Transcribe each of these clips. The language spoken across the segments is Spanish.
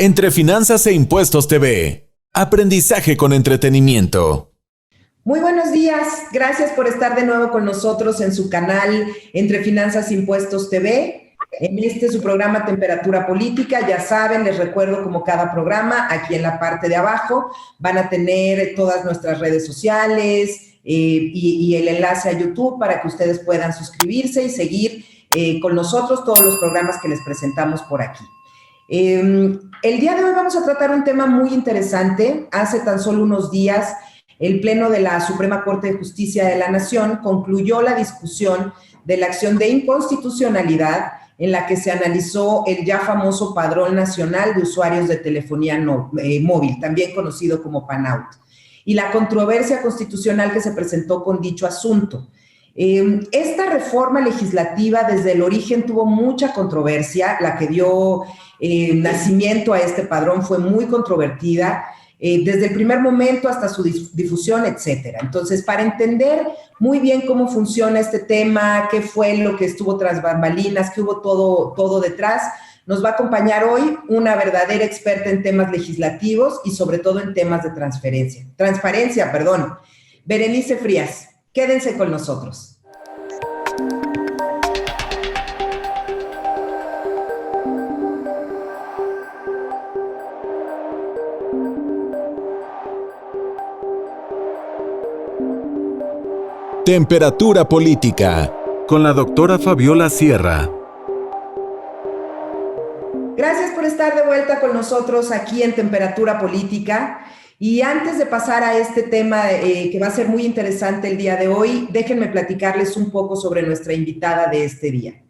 Entre Finanzas e Impuestos TV. Aprendizaje con entretenimiento. Muy buenos días, gracias por estar de nuevo con nosotros en su canal Entre Finanzas e Impuestos TV. En su programa Temperatura Política, ya saben, les recuerdo como cada programa, aquí en la parte de abajo van a tener todas nuestras redes sociales y el enlace a YouTube para que ustedes puedan suscribirse y seguir con nosotros todos los programas que les presentamos por aquí. El día de hoy vamos a tratar un tema muy interesante. Hace tan solo unos días, el Pleno de la Suprema Corte de Justicia de la Nación concluyó la discusión de la acción de inconstitucionalidad en la que se analizó el ya famoso Padrón Nacional de Usuarios de Telefonía Móvil, también conocido como PANAUT, y la controversia constitucional que se presentó con dicho asunto. Esta reforma legislativa desde el origen tuvo mucha controversia, la que dio nacimiento a este padrón fue muy controvertida, desde el primer momento hasta su difusión, etcétera. Entonces, para entender muy bien cómo funciona este tema, qué fue lo que estuvo tras bambalinas, qué hubo todo detrás, nos va a acompañar hoy una verdadera experta en temas legislativos y sobre todo en temas de transparencia, Berenice Frías. Quédense con nosotros. Temperatura Política, con la doctora Fabiola Sierra. Gracias por estar de vuelta con nosotros aquí en Temperatura Política. Y antes de pasar a este tema que va a ser muy interesante el día de hoy, déjenme platicarles un poco sobre nuestra invitada de este día.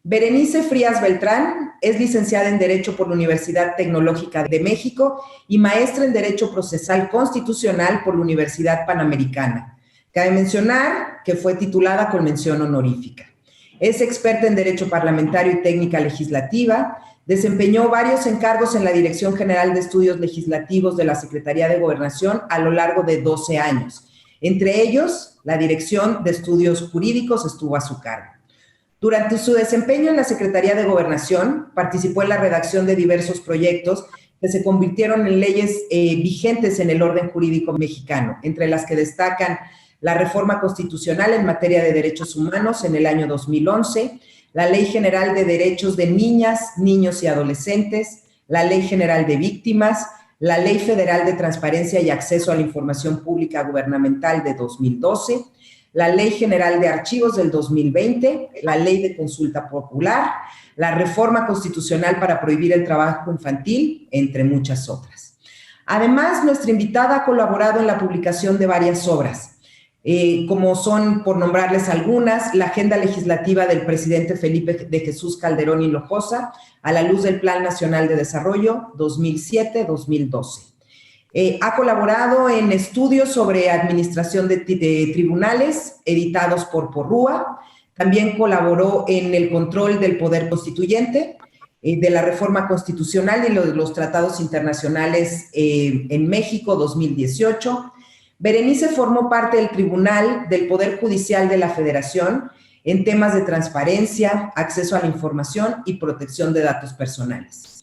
Berenice Frías Beltrán es licenciada en Derecho por la Universidad Tecnológica de México y maestra en Derecho Procesal Constitucional por la Universidad Panamericana. Cabe mencionar que fue titulada con mención honorífica. Es experta en Derecho Parlamentario y Técnica Legislativa. Desempeñó varios encargos en la Dirección General de Estudios Legislativos de la Secretaría de Gobernación a lo largo de 12 años. Entre ellos, la Dirección de Estudios Jurídicos estuvo a su cargo. Durante su desempeño en la Secretaría de Gobernación, participó en la redacción de diversos proyectos que se convirtieron en leyes vigentes en el orden jurídico mexicano, entre las que destacan la reforma constitucional en materia de derechos humanos en el año 2011, la Ley General de Derechos de Niñas, Niños y Adolescentes, la Ley General de Víctimas, la Ley Federal de Transparencia y Acceso a la Información Pública Gubernamental de 2012, la Ley General de Archivos del 2020, la Ley de Consulta Popular, la Reforma Constitucional para prohibir el trabajo infantil, entre muchas otras. Además, nuestra invitada ha colaborado en la publicación de varias obras, como son, por nombrarles algunas, la agenda legislativa del presidente Felipe de Jesús Calderón Hinojosa, a la luz del Plan Nacional de Desarrollo 2007-2012. Ha colaborado en estudios sobre administración de tribunales editados por Porrúa. También colaboró en el control del poder constituyente, de la reforma constitucional y los tratados internacionales en México 2018. Berenice formó parte del Tribunal del Poder Judicial de la Federación en temas de transparencia, acceso a la información y protección de datos personales.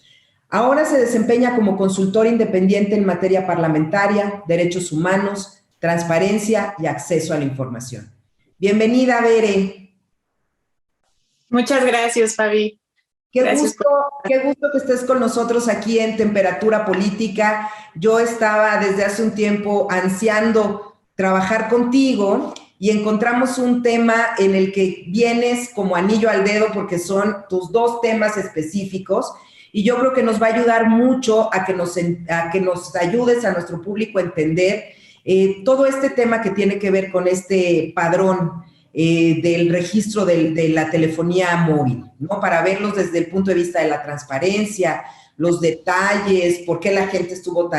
Ahora se desempeña como consultor independiente en materia parlamentaria, derechos humanos, transparencia y acceso a la información. Bienvenida, Bere. Muchas gracias, Fabi. Qué gusto que estés con nosotros aquí en Temperatura Política. Yo estaba desde hace un tiempo ansiando trabajar contigo y encontramos un tema en el que vienes como anillo al dedo porque son tus dos temas específicos y yo creo que nos va a ayudar mucho a que nos ayudes a nuestro público a entender todo este tema que tiene que ver con este padrón del registro de la telefonía móvil, ¿no? Para verlos desde el punto de vista de la transparencia, los detalles, por qué la gente estuvo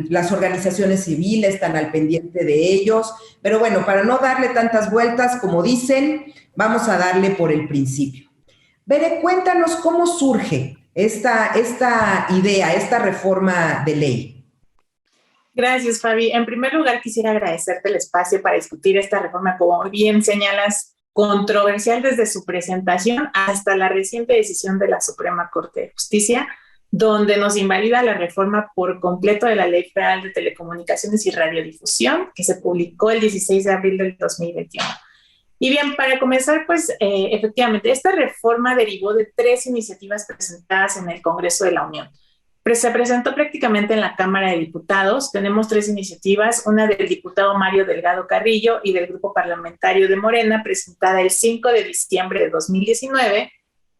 las organizaciones civiles tan al pendiente de ellos. Pero bueno, para no darle tantas vueltas, como dicen, vamos a darle por el principio. Bere, cuéntanos cómo surge esta idea, esta reforma de ley. Gracias, Fabi. En primer lugar, quisiera agradecerte el espacio para discutir esta reforma, como bien señalas, controversial desde su presentación hasta la reciente decisión de la Suprema Corte de Justicia donde nos invalida la reforma por completo de la Ley Federal de Telecomunicaciones y Radiodifusión, que se publicó el 16 de abril del 2021. Y bien, para comenzar, pues efectivamente, esta reforma derivó de 3 iniciativas presentadas en el Congreso de la Unión. Se presentó prácticamente en la Cámara de Diputados. Tenemos 3 iniciativas, una del diputado Mario Delgado Carrillo y del Grupo Parlamentario de Morena, presentada el 5 de diciembre de 2019.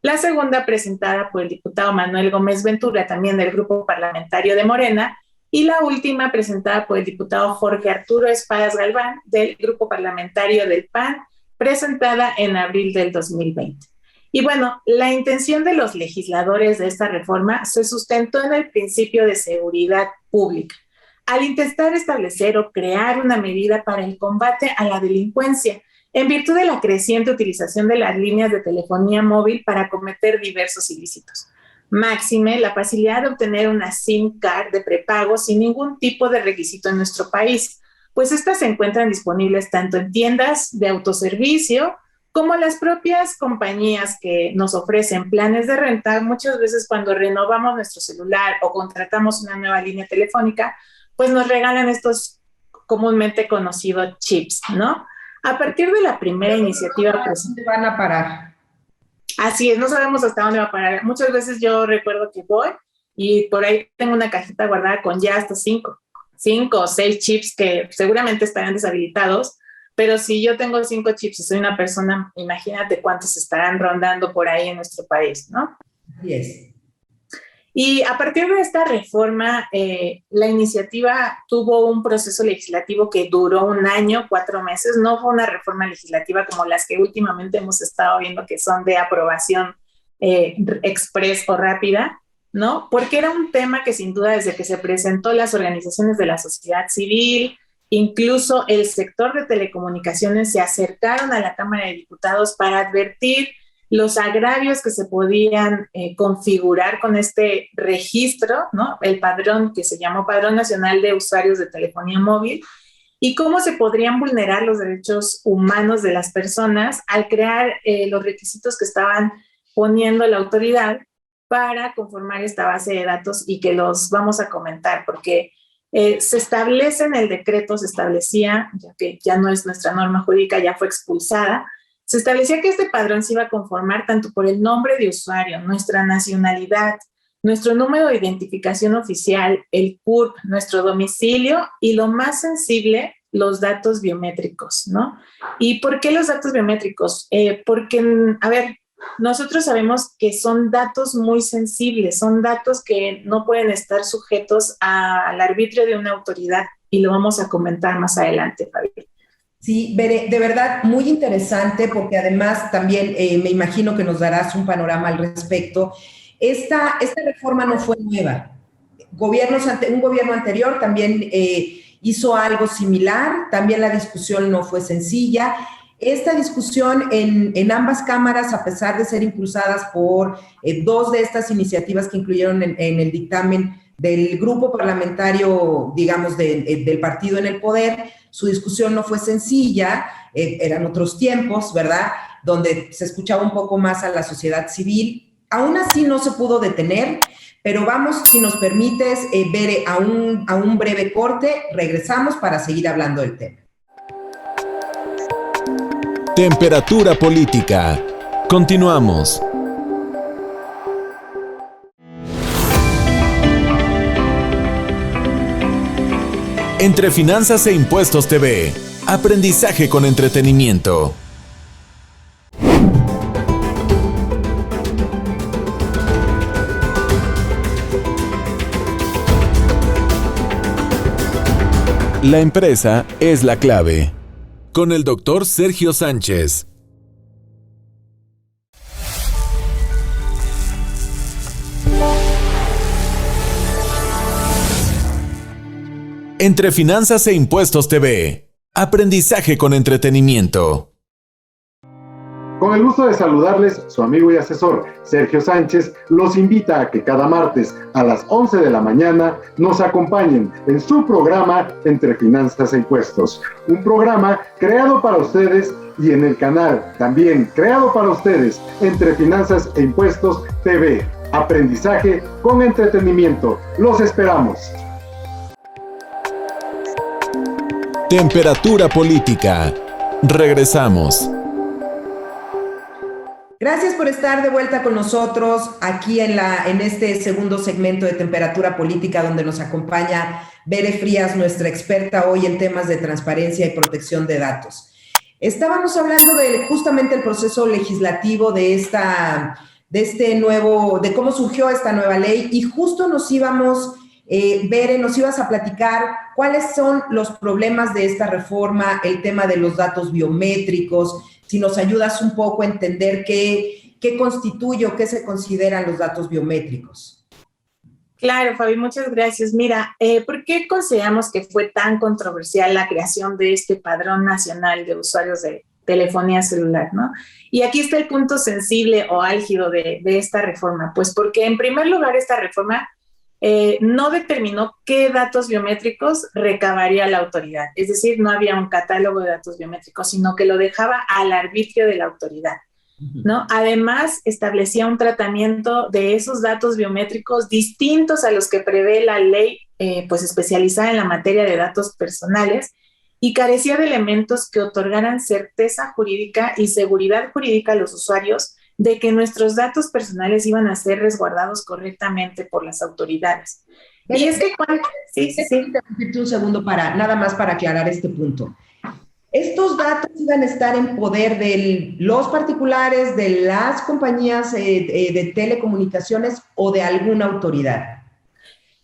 La segunda presentada por el diputado Manuel Gómez Ventura, también del Grupo Parlamentario de Morena, y la última presentada por el diputado Jorge Arturo Espadas Galván, del Grupo Parlamentario del PAN, presentada en abril del 2020. Y bueno, la intención de los legisladores de esta reforma se sustentó en el principio de seguridad pública, al intentar establecer o crear una medida para el combate a la delincuencia, en virtud de la creciente utilización de las líneas de telefonía móvil para cometer diversos ilícitos. Máxime la facilidad de obtener una SIM card de prepago sin ningún tipo de requisito en nuestro país, pues estas se encuentran disponibles tanto en tiendas de autoservicio como las propias compañías que nos ofrecen planes de renta. Muchas veces cuando renovamos nuestro celular o contratamos una nueva línea telefónica, pues nos regalan estos comúnmente conocidos chips, ¿no? A partir de la primera iniciativa... ¿Dónde van a parar? Así es, no sabemos hasta dónde va a parar. Muchas veces yo recuerdo que voy y por ahí tengo una cajita guardada con ya hasta 5 o 6 chips que seguramente estarán deshabilitados. Pero si yo tengo 5 chips y soy una persona, imagínate cuántos estarán rondando por ahí en nuestro país, ¿no? Así es. Y a partir de esta reforma, la iniciativa tuvo un proceso legislativo que duró 1 año, 4 meses. No fue una reforma legislativa como las que últimamente hemos estado viendo que son de aprobación express o rápida, ¿no? Porque era un tema que sin duda desde que se presentó las organizaciones de la sociedad civil, incluso el sector de telecomunicaciones se acercaron a la Cámara de Diputados para advertir los agravios que se podían configurar con este registro, ¿no? El padrón que se llamó Padrón Nacional de Usuarios de Telefonía Móvil, y cómo se podrían vulnerar los derechos humanos de las personas al crear los requisitos que estaban poniendo la autoridad para conformar esta base de datos y que los vamos a comentar, porque se establece en el decreto, se establecía, ya que ya no es nuestra norma jurídica, ya fue expulsada, se establecía que este padrón se iba a conformar tanto por el nombre de usuario, nuestra nacionalidad, nuestro número de identificación oficial, el CURP, nuestro domicilio y lo más sensible, los datos biométricos, ¿no? ¿Y por qué los datos biométricos? Porque, a ver, nosotros sabemos que son datos muy sensibles, son datos que no pueden estar sujetos al arbitrio de una autoridad, y lo vamos a comentar más adelante, Fabi. Sí, Bere, de verdad muy interesante, porque además también me imagino que nos darás un panorama al respecto. Esta reforma no fue nueva. Un gobierno anterior también hizo algo similar, también la discusión no fue sencilla. Esta discusión en ambas cámaras, a pesar de ser impulsadas por 2 de estas iniciativas que incluyeron en el dictamen del grupo parlamentario, digamos, del partido en el poder, su discusión no fue sencilla, eran otros tiempos, ¿verdad?, donde se escuchaba un poco más a la sociedad civil. Aún así no se pudo detener, pero vamos, si nos permites, Bere, a un breve corte, regresamos para seguir hablando del tema. Temperatura política. Continuamos. Entre Finanzas e Impuestos TV. Aprendizaje con entretenimiento. La empresa es la clave. Con el doctor Sergio Sánchez. Entre Finanzas e Impuestos TV. Aprendizaje con entretenimiento. Con el gusto de saludarles, su amigo y asesor Sergio Sánchez los invita a que cada martes a las 11 de la mañana nos acompañen en su programa Entre Finanzas e Impuestos. Un programa creado para ustedes y en el canal también creado para ustedes Entre Finanzas e Impuestos TV. aprendizaje con entretenimiento. Los esperamos. Temperatura política. Regresamos. Gracias por estar de vuelta con nosotros aquí en este segundo segmento de Temperatura Política, donde nos acompaña Bere Frías, nuestra experta hoy en temas de transparencia y protección de datos. Estábamos hablando de justamente el proceso legislativo de cómo surgió esta nueva ley, y justo Bere, nos ibas a platicar cuáles son los problemas de esta reforma, el tema de los datos biométricos, si nos ayudas un poco a entender qué constituye o qué se consideran los datos biométricos. Claro, Fabi, muchas gracias. Mira, ¿por qué consideramos que fue tan controversial la creación de este Padrón Nacional de Usuarios de Telefonía Celular, ¿no? Y aquí está el punto sensible o álgido de esta reforma, pues porque en primer lugar esta reforma no determinó qué datos biométricos recabaría la autoridad. Es decir, no había un catálogo de datos biométricos, sino que lo dejaba al arbitrio de la autoridad, ¿no? Además, establecía un tratamiento de esos datos biométricos distintos a los que prevé la ley pues especializada en la materia de datos personales, y carecía de elementos que otorgaran certeza jurídica y seguridad jurídica a los usuarios de que nuestros datos personales iban a ser resguardados correctamente por las autoridades. Y es que... Sí. Un segundo nada más para aclarar este punto. ¿Estos datos iban a estar en poder de los particulares, de las compañías de telecomunicaciones o de alguna autoridad?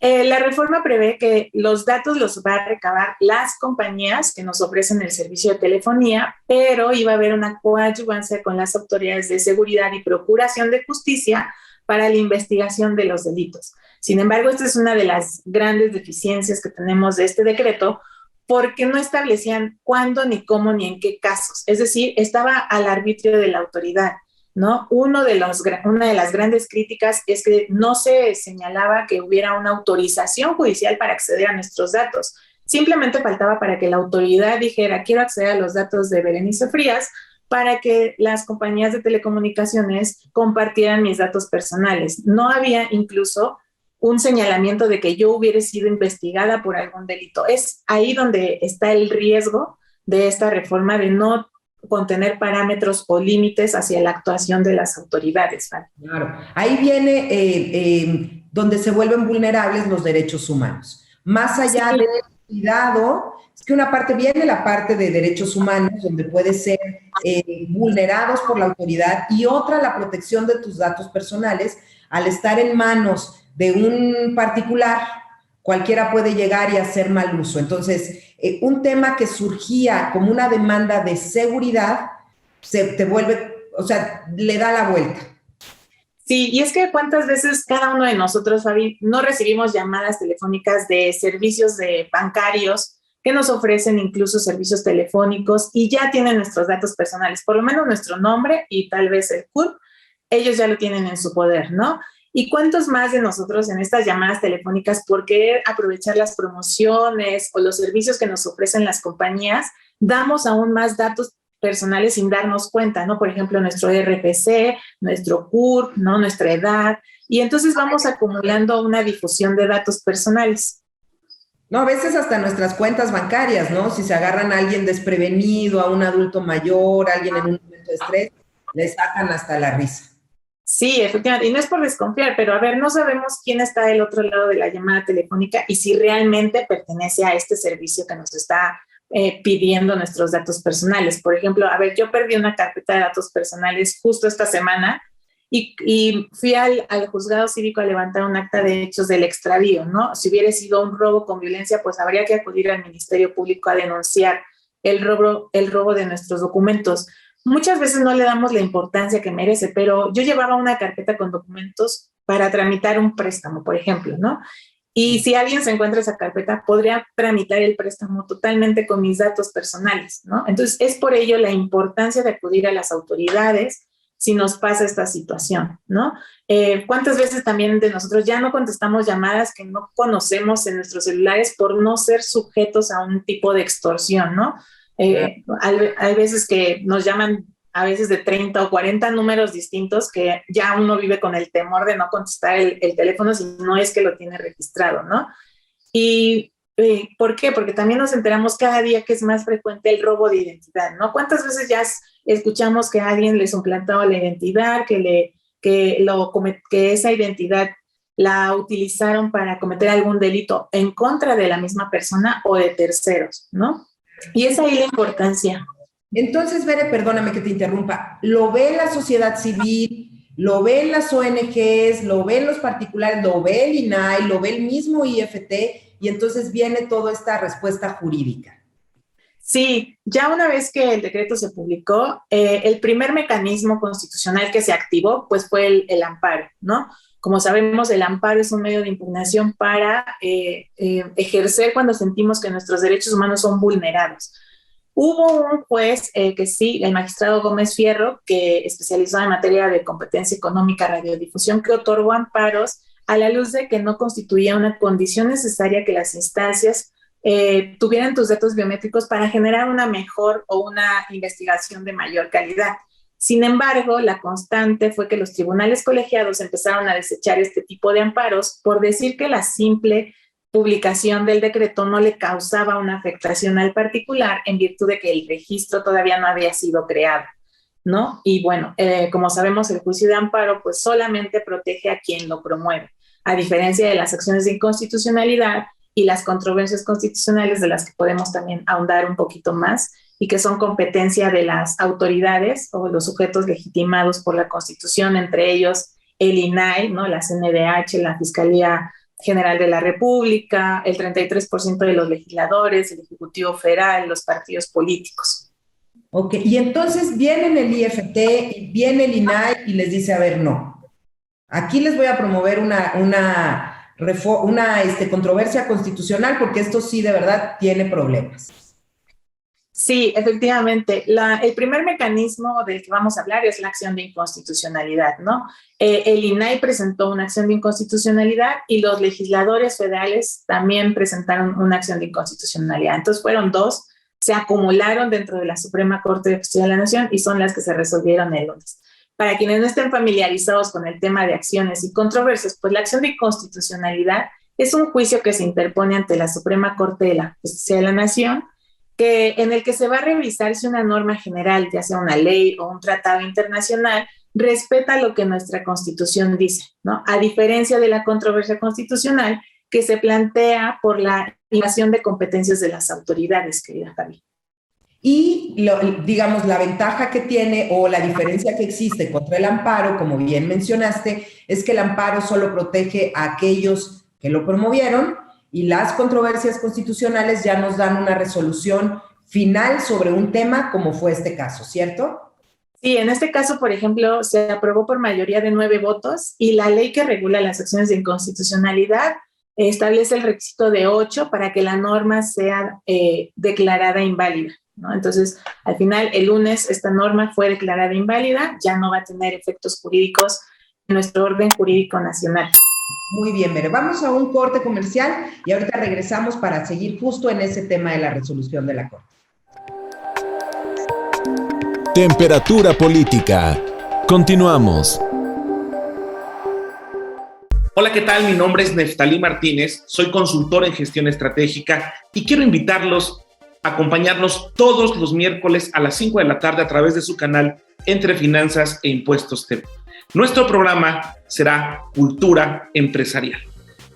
La reforma prevé que los datos los va a recabar las compañías que nos ofrecen el servicio de telefonía, pero iba a haber una coadyuvancia con las autoridades de seguridad y procuración de justicia para la investigación de los delitos. Sin embargo, esta es una de las grandes deficiencias que tenemos de este decreto, porque no establecían cuándo, ni cómo, ni en qué casos. Es decir, estaba al arbitrio de la autoridad, ¿no? Una de las grandes críticas es que no se señalaba que hubiera una autorización judicial para acceder a nuestros datos. Simplemente faltaba para que la autoridad dijera: quiero acceder a los datos de Berenice Frías, para que las compañías de telecomunicaciones compartieran mis datos personales. No había incluso un señalamiento de que yo hubiera sido investigada por algún delito. Es ahí donde está el riesgo de esta reforma, de no contener parámetros o límites hacia la actuación de las autoridades. ¿Vale? Claro, ahí viene donde se vuelven vulnerables los derechos humanos. Más allá del cuidado, es que una parte viene la parte de derechos humanos, donde puede ser vulnerados por la autoridad, y otra, la protección de tus datos personales. Al estar en manos de un particular, cualquiera puede llegar y hacer mal uso. Entonces, un tema que surgía como una demanda de seguridad, le da la vuelta. Sí, y es que cuántas veces cada uno de nosotros, Fabi, no recibimos llamadas telefónicas de servicios de bancarios que nos ofrecen incluso servicios telefónicos y ya tienen nuestros datos personales, por lo menos nuestro nombre y tal vez el CURP, ellos ya lo tienen en su poder, ¿no? ¿Y cuántos más de nosotros en estas llamadas telefónicas, por querer aprovechar las promociones o los servicios que nos ofrecen las compañías, damos aún más datos personales sin darnos cuenta, ¿no? Por ejemplo, nuestro RFC, nuestro CURP, ¿no? Nuestra edad, y entonces vamos acumulando una difusión de datos personales. No, a veces hasta nuestras cuentas bancarias, ¿no? Si se agarran a alguien desprevenido, a un adulto mayor, a alguien en un momento de estrés, le sacan hasta la risa. Sí, efectivamente, y no es por desconfiar, pero a ver, no sabemos quién está del otro lado de la llamada telefónica y si realmente pertenece a este servicio que nos está pidiendo nuestros datos personales. Por ejemplo, a ver, yo perdí una carpeta de datos personales justo esta semana y fui al juzgado cívico a levantar un acta de hechos del extravío, ¿no? Si hubiera sido un robo con violencia, pues habría que acudir al Ministerio Público a denunciar el robo de nuestros documentos. Muchas veces no le damos la importancia que merece, pero yo llevaba una carpeta con documentos para tramitar un préstamo, por ejemplo, ¿no? Y si alguien se encuentra esa carpeta, podría tramitar el préstamo totalmente con mis datos personales, ¿no? Entonces, es por ello la importancia de acudir a las autoridades si nos pasa esta situación, ¿no? ¿Cuántas veces también de nosotros ya no contestamos llamadas que no conocemos en nuestros celulares por no ser sujetos a un tipo de extorsión, ¿no? Hay veces que nos llaman a veces de 30 o 40 números distintos que ya uno vive con el temor de no contestar el teléfono si no es que lo tiene registrado, ¿no? Y ¿por qué? Porque también nos enteramos cada día que es más frecuente el robo de identidad, ¿no? ¿Cuántas veces ya escuchamos que a alguien le suplantó la identidad, que esa identidad la utilizaron para cometer algún delito en contra de la misma persona o de terceros, ¿no? Y es ahí la importancia. Entonces, Bere, perdóname que te interrumpa, ¿lo ve la sociedad civil, lo ven las ONGs, lo ven los particulares, lo ve el INAI, lo ve el mismo IFT, y entonces viene toda esta respuesta jurídica? Sí, ya una vez que el decreto se publicó, el primer mecanismo constitucional que se activó pues fue el amparo, ¿no? Como sabemos, el amparo es un medio de impugnación para ejercer cuando sentimos que nuestros derechos humanos son vulnerados. Hubo un juez que sí, el magistrado Gómez Fierro, que especializó en materia de competencia económica, radiodifusión, que otorgó amparos a la luz de que no constituía una condición necesaria que las instancias tuvieran tus datos biométricos para generar una mejor o una investigación de mayor calidad. Sin embargo, la constante fue que los tribunales colegiados empezaron a desechar este tipo de amparos por decir que la simple publicación del decreto no le causaba una afectación al particular en virtud de que el registro todavía no había sido creado, ¿no? Y bueno, como sabemos, el juicio de amparo pues solamente protege a quien lo promueve, a diferencia de las acciones de inconstitucionalidad y las controversias constitucionales de las que podemos también ahondar un poquito más y que son competencia de las autoridades o los sujetos legitimados por la Constitución, entre ellos el INAI, ¿no? La CNDH, la Fiscalía General de la República, el 33% de los legisladores, el Ejecutivo Federal, los partidos políticos. Ok, y entonces viene el IFT y viene el INAI y les dice, a ver, no, aquí les voy a promover una controversia constitucional porque esto sí de verdad tiene problemas. Sí, efectivamente. El primer mecanismo del que vamos a hablar es la acción de inconstitucionalidad, ¿no? El INAI presentó una acción de inconstitucionalidad y los legisladores federales también presentaron una acción de inconstitucionalidad. Entonces fueron dos, se acumularon dentro de la Suprema Corte de Justicia de la Nación y son las que se resolvieron el lunes. Para quienes no estén familiarizados con el tema de acciones y controversias, pues la acción de inconstitucionalidad es un juicio que se interpone ante la Suprema Corte de la Justicia de la Nación, en el que se va a revisar si una norma general, ya sea una ley o un tratado internacional, respeta lo que nuestra Constitución dice, ¿no? A diferencia de la controversia constitucional que se plantea por la invasión de competencias de las autoridades, querida Fabi. Y, digamos, la ventaja que tiene o la diferencia que existe contra el amparo, como bien mencionaste, es que el amparo solo protege a aquellos que lo promovieron y las controversias constitucionales ya nos dan una resolución final sobre un tema como fue este caso, ¿cierto? Sí, en este caso, por ejemplo, se aprobó por mayoría de 9 votos y la ley que regula las acciones de inconstitucionalidad establece el requisito de 8 para que la norma sea declarada inválida, ¿no? Entonces, al final, el lunes esta norma fue declarada inválida, ya no va a tener efectos jurídicos en nuestro orden jurídico nacional. Muy bien, Bere. Vamos a un corte comercial y ahorita regresamos para seguir justo en ese tema de la resolución de la Corte. Temperatura política. Continuamos. Hola, ¿qué tal? Mi nombre es Neftalí Martínez, soy consultor en gestión estratégica y quiero invitarlos a acompañarnos todos los miércoles a las 5 de la tarde a través de su canal Entre Finanzas e Impuestos TV. Nuestro programa será Cultura Empresarial,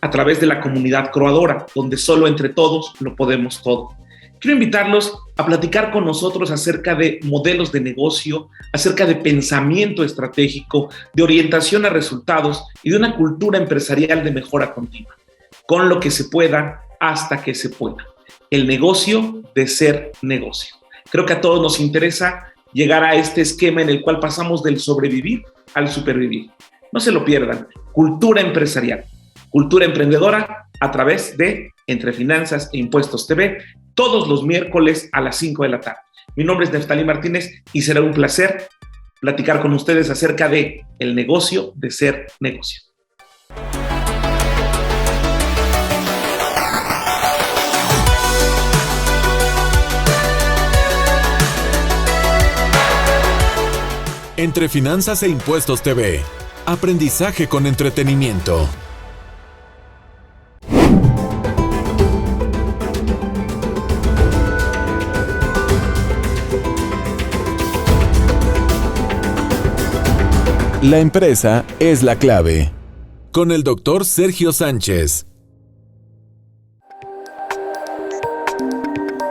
a través de la comunidad croadora, donde solo entre todos lo podemos todo. Quiero invitarlos a platicar con nosotros acerca de modelos de negocio, acerca de pensamiento estratégico, de orientación a resultados y de una cultura empresarial de mejora continua, con lo que se pueda hasta que se pueda. El negocio de ser negocio. Creo que a todos nos interesa llegar a este esquema en el cual pasamos del sobrevivir al supervivir. No se lo pierdan. Cultura empresarial, cultura emprendedora a través de Entre Finanzas e Impuestos TV, todos los miércoles a las 5 de la tarde. Mi nombre es Neftalí Martínez y será un placer platicar con ustedes acerca de el negocio de ser negocio. Entre Finanzas e Impuestos TV. Aprendizaje con entretenimiento. La empresa es la clave. Con el doctor Sergio Sánchez.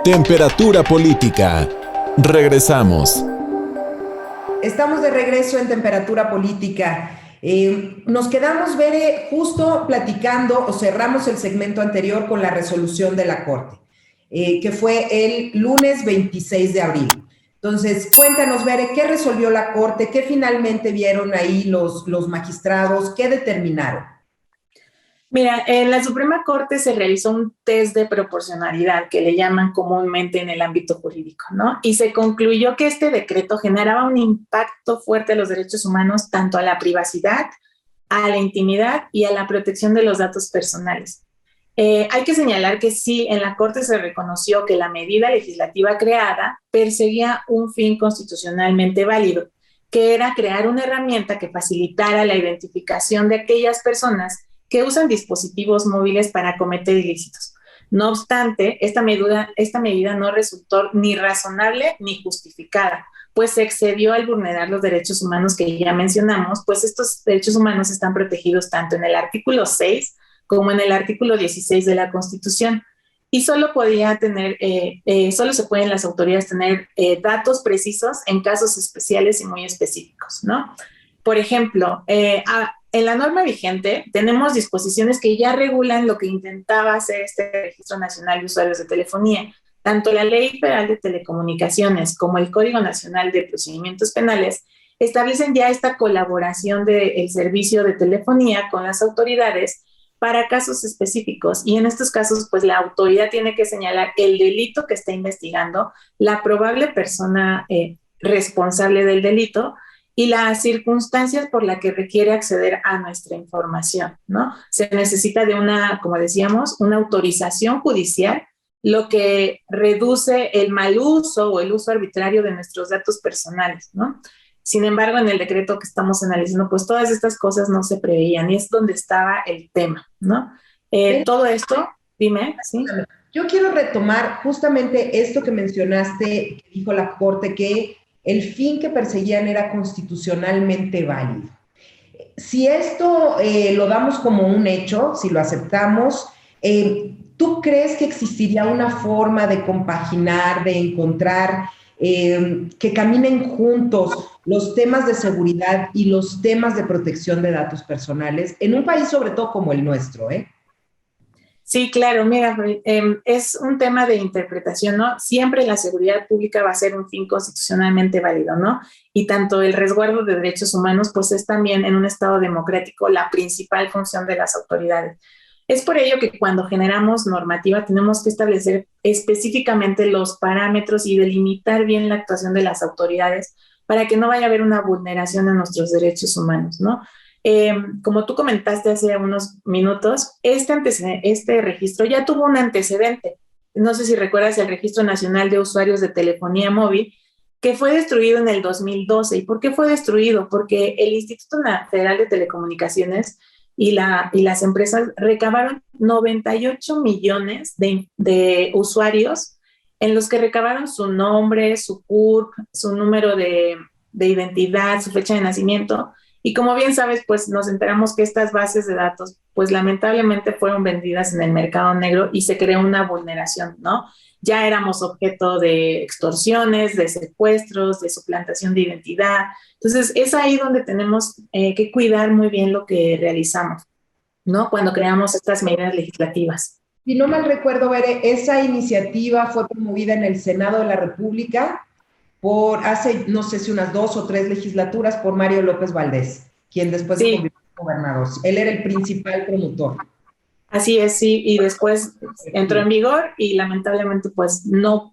Temperatura política. Regresamos. Estamos de regreso en Temperatura Política. Nos quedamos, Bere, justo platicando o cerramos el segmento anterior con la resolución de la Corte, que fue el lunes 26 de abril. Entonces, cuéntanos, Bere, ¿qué resolvió la Corte? ¿Qué finalmente vieron ahí los magistrados? ¿Qué determinaron? Mira, en la Suprema Corte se realizó un test de proporcionalidad que le llaman comúnmente en el ámbito jurídico, ¿no? Y se concluyó que este decreto generaba un impacto fuerte a los derechos humanos, tanto a la privacidad, a la intimidad y a la protección de los datos personales. Hay que señalar que sí, en la Corte se reconoció que la medida legislativa creada perseguía un fin constitucionalmente válido, que era crear una herramienta que facilitara la identificación de aquellas personas que usan dispositivos móviles para cometer ilícitos. No obstante, esta medida no resultó ni razonable ni justificada, pues se excedió al vulnerar los derechos humanos que ya mencionamos, pues estos derechos humanos están protegidos tanto en el artículo 6 como en el artículo 16 de la Constitución. Y solo se pueden las autoridades tener datos precisos en casos especiales y muy específicos, ¿no? Por ejemplo, en la norma vigente tenemos disposiciones que ya regulan lo que intentaba hacer este Registro Nacional de Usuarios de Telefonía. Tanto la Ley Federal de Telecomunicaciones como el Código Nacional de Procedimientos Penales establecen ya esta colaboración del servicio de telefonía con las autoridades para casos específicos. Y en estos casos, pues la autoridad tiene que señalar el delito que está investigando, la probable persona responsable del delito, y las circunstancias por las que requiere acceder a nuestra información, ¿no? Se necesita de como decíamos, una autorización judicial, lo que reduce el mal uso o el uso arbitrario de nuestros datos personales, ¿no? Sin embargo, en el decreto que estamos analizando, pues todas estas cosas no se preveían y es donde estaba el tema, ¿no? Todo esto, dime, ¿sí? Yo quiero retomar justamente esto que mencionaste, que dijo la Corte, que el fin que perseguían era constitucionalmente válido. Si esto lo damos como un hecho, si lo aceptamos, ¿tú crees que existiría una forma de compaginar, de encontrar, que caminen juntos los temas de seguridad y los temas de protección de datos personales en un país sobre todo como el nuestro, ¿eh? Sí, claro, mira, es un tema de interpretación, ¿no? Siempre la seguridad pública va a ser un fin constitucionalmente válido, ¿no? Y tanto el resguardo de derechos humanos, pues es también en un Estado democrático la principal función de las autoridades. Es por ello que cuando generamos normativa tenemos que establecer específicamente los parámetros y delimitar bien la actuación de las autoridades para que no vaya a haber una vulneración de nuestros derechos humanos, ¿no? Como tú comentaste hace unos minutos, este registro ya tuvo un antecedente. No sé si recuerdas el Registro Nacional de Usuarios de Telefonía Móvil, que fue destruido en el 2012. ¿Y por qué fue destruido? Porque el Instituto Federal de Telecomunicaciones y las empresas recabaron 98 millones de usuarios, en los que recabaron su nombre, su CURP, su número de identidad, su fecha de nacimiento. Y como bien sabes, pues nos enteramos que estas bases de datos, pues lamentablemente fueron vendidas en el mercado negro y se creó una vulneración, ¿no? Ya éramos objeto de extorsiones, de secuestros, de suplantación de identidad. Entonces, es ahí donde tenemos que cuidar muy bien lo que realizamos, ¿no? Cuando creamos estas medidas legislativas. Si no mal recuerdo, Bere, esa iniciativa fue promovida en el Senado de la República por hace, no sé si unas 2 o 3 legislaturas, por Mario López Valdés, quien después se convirtió en gobernador. Él era el principal promotor. Así es, sí, y después entró en vigor y lamentablemente pues no,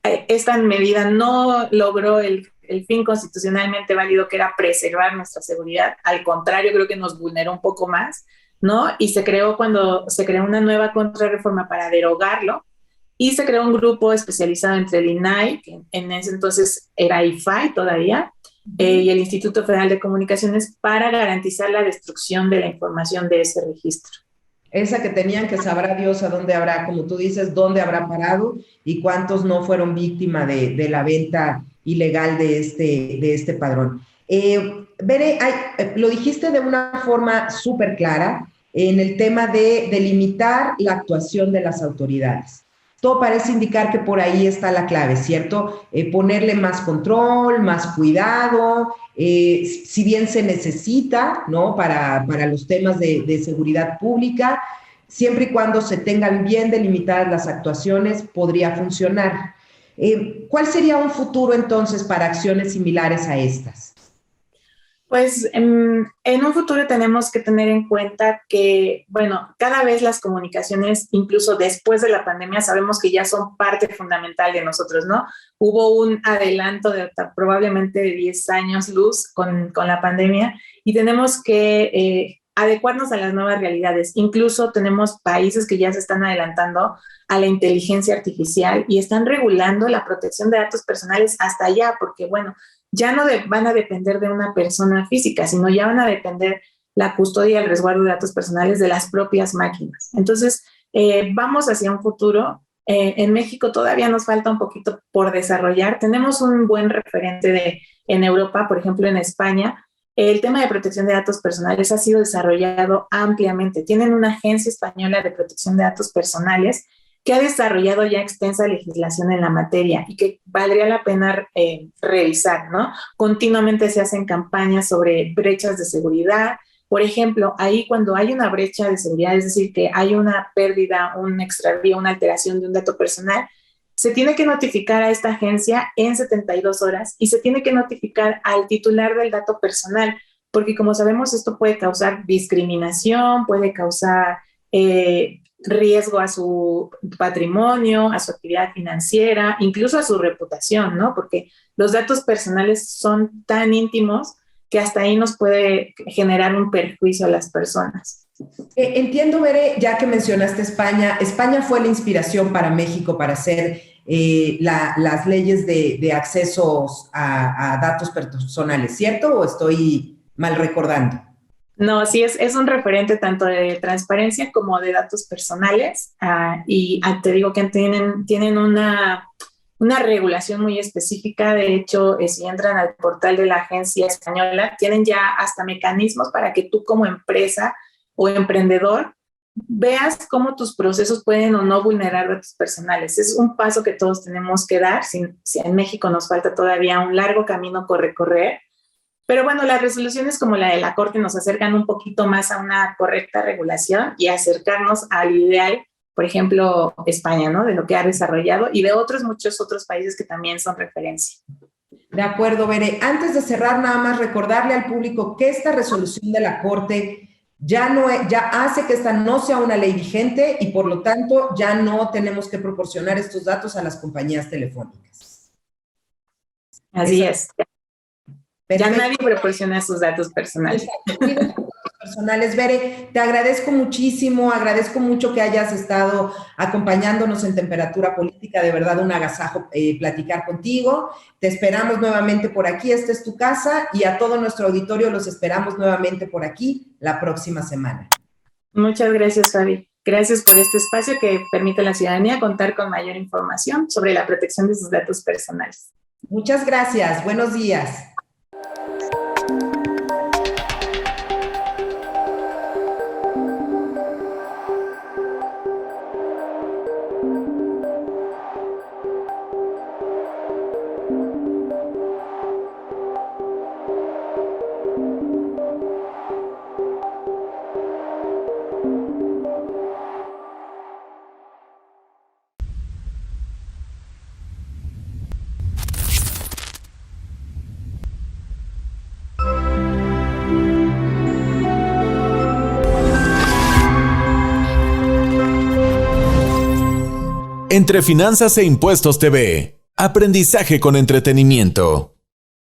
esta medida no logró el fin constitucionalmente válido, que era preservar nuestra seguridad. Al contrario, creo que nos vulneró un poco más, ¿no? Y cuando se creó una nueva contrarreforma para derogarlo, y se creó un grupo especializado entre el INAI, que en ese entonces era IFAI todavía, y el Instituto Federal de Comunicaciones para garantizar la destrucción de la información de ese registro. Esa que tenían, que sabrá Dios a dónde habrá, como tú dices, dónde habrá parado y cuántos no fueron víctima de la venta ilegal de este padrón. Bere, lo dijiste de una forma súper clara en el tema de delimitar la actuación de las autoridades. Todo parece indicar que por ahí está la clave, ¿cierto? Ponerle más control, más cuidado, si bien se necesita, ¿no? Para los temas de seguridad pública, siempre y cuando se tengan bien delimitadas las actuaciones, podría funcionar. ¿Cuál sería un futuro entonces para acciones similares a estas? Pues en un futuro tenemos que tener en cuenta que, bueno, cada vez las comunicaciones, incluso después de la pandemia, sabemos que ya son parte fundamental de nosotros, ¿no? Hubo un adelanto de probablemente de 10 años luz con la pandemia y tenemos que adecuarnos a las nuevas realidades. Incluso tenemos países que ya se están adelantando a la inteligencia artificial y están regulando la protección de datos personales hasta allá, porque, bueno, ya no van a depender de una persona física, sino ya van a depender la custodia y el resguardo de datos personales de las propias máquinas. Entonces, vamos hacia un futuro. En México todavía nos falta un poquito por desarrollar. Tenemos un buen referente en Europa, por ejemplo, en España. El tema de protección de datos personales ha sido desarrollado ampliamente. Tienen una agencia española de protección de datos personales que ha desarrollado ya extensa legislación en la materia y que valdría la pena revisar, ¿no? Continuamente se hacen campañas sobre brechas de seguridad. Por ejemplo, ahí cuando hay una brecha de seguridad, es decir, que hay una pérdida, un extravío, una alteración de un dato personal, se tiene que notificar a esta agencia en 72 horas y se tiene que notificar al titular del dato personal, porque como sabemos esto puede causar discriminación, puede causar riesgo a su patrimonio, a su actividad financiera, incluso a su reputación, ¿no? Porque los datos personales son tan íntimos que hasta ahí nos puede generar un perjuicio a las personas. Entiendo, Bere, ya que mencionaste España, España fue la inspiración para México para hacer las leyes de accesos a datos personales, ¿cierto? ¿O estoy mal recordando? No, sí, es un referente tanto de transparencia como de datos personales y te digo que tienen una regulación muy específica. De hecho, si entran al portal de la agencia española, tienen ya hasta mecanismos para que tú como empresa o emprendedor veas cómo tus procesos pueden o no vulnerar datos personales. Es un paso que todos tenemos que dar. Si en México nos falta todavía un largo camino por recorrer. Pero bueno, las resoluciones como la de la Corte nos acercan un poquito más a una correcta regulación y acercarnos al ideal, por ejemplo, España, ¿no? De lo que ha desarrollado y de muchos otros países que también son referencia. De acuerdo, Bere. Antes de cerrar, nada más recordarle al público que esta resolución de la Corte ya hace que esta no sea una ley vigente y por lo tanto ya no tenemos que proporcionar estos datos a las compañías telefónicas. Así es. Perfecto. Ya nadie proporciona sus datos personales. Personales. Bere, te agradezco muchísimo, agradezco mucho que hayas estado acompañándonos en Temperatura Política, de verdad un agasajo platicar contigo. Te esperamos nuevamente por aquí, esta es tu casa y a todo nuestro auditorio los esperamos nuevamente por aquí la próxima semana. Muchas gracias, Fabi. Gracias por este espacio que permite a la ciudadanía contar con mayor información sobre la protección de sus datos personales. Muchas gracias, buenos días. Entre Finanzas e Impuestos TV. Aprendizaje con entretenimiento.